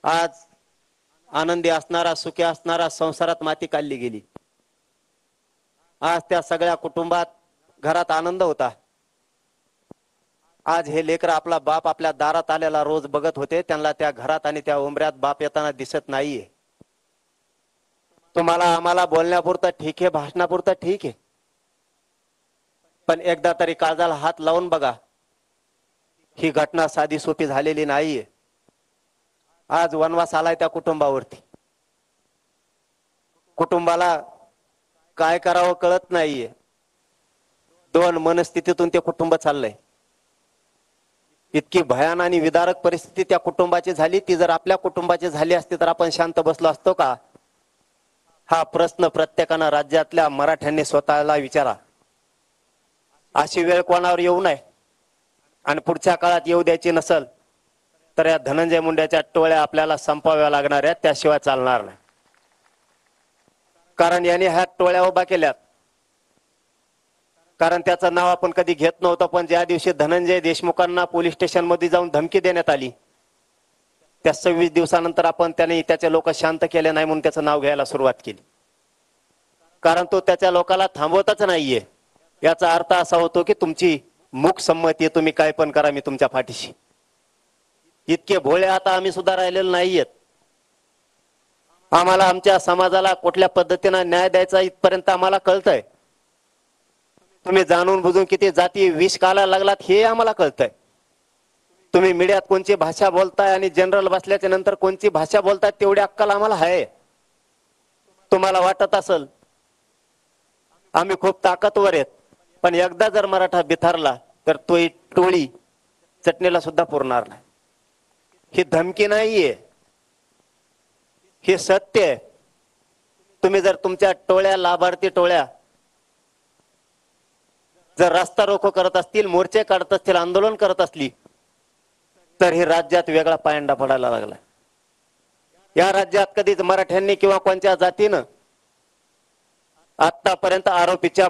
आज आनंदी असणारा सुखी असणारा संसारात माती काढली गेली। आज त्या सगळ्या कुटुंबात घरात आनंद होता। आज हे लेकर आपला बाप आपल्या दारात आलेला रोज बघत होते, त्यांना त्या घरात आणि त्या उंबऱ्यात बाप येताना दिसत नाहीये। तुम्हाला आम्हाला बोलण्यापुरतं ठीक आहे, भाषणापुरतं ठीक आहे, पण एकदा तरी काळजाला हात लावून बघा, ही घटना साधी सोपी झालेली नाहीये। आज वनवास आलाय त्या कुटुंबावरती। कुटुंबाला काय करावं कळत नाहीये। दोन मनस्थितीतून ते कुटुंब चाललंय। इतकी भयान आणि विदारक परिस्थिती त्या कुटुंबाची झाली। ती जर आपल्या कुटुंबाची झाली असती तर आपण शांत बसलो असतो का? हा प्रश्न प्रत्येकानं राज्यातल्या मराठ्यांनी स्वतःला विचारा। अशी वेळ कोणावर येऊ नये आणि पुढच्या काळात येऊ द्यायची नसल तर या धनंजय मुंडेच्या टोळ्या आपल्याला संपवाव्या लागणार आहेत, त्याशिवाय चालणार नाही। कारण याने ह्या टोळ्या उभा केल्यात। कारण त्याचं नाव आपण कधी घेत नव्हतं, पण ज्या दिवशी धनंजय देशमुखांना पोलीस स्टेशन मध्ये जाऊन धमकी देण्यात आली, त्या 26 दिवसानंतर आपण त्याचे लोक शांत केले नाही म्हणून त्याचं नाव घ्यायला सुरुवात केली। कारण तो त्याच्या लोकाला थांबवतच नाहीये। याचा अर्थ असा होतो की तुमची मूक संमती आहे, तुम्ही काय पण करा, मी तुमच्या पाठीशी। इतके भोळे आता आम्ही सुद्धा राहिलेलो नाहीयेत। आम्हाला आमच्या समाजाला कुठल्या पद्धतीने न्याय द्यायचा इथपर्यंत आम्हाला कळतंय। तुम्ही जाणून बुजून किती जाती विष घालायला लागलात हे आम्हाला कळतंय। तुम्ही मीडियात कोणची भाषा बोलताय आणि जनरल बसल्याच्या नंतर कोणची भाषा बोलताय तेवढी अक्कल आम्हाला आहे। तुम्हाला वाटत असेल आम्ही खूप ताकदवर आहेत, पण एकदा जर मराठा बिथरला तर तो टोळी चटणीला सुद्धा पुरणार नाही। ही धमकी नाहीये, हे सत्य आहे। तुम्ही जर तुमच्या टोळ्या लाभार्थी टोळ्या जर रस्ता रोको करत असतील, मोर्चे काढत असतील, आंदोलन करत असली तर हे राज्यात वेगळा पायंडा पडायला लागला। या राज्यात कधीच मराठ्यांनी किंवा कोणत्या जातीनं आतापर्यंत आरोपीच्या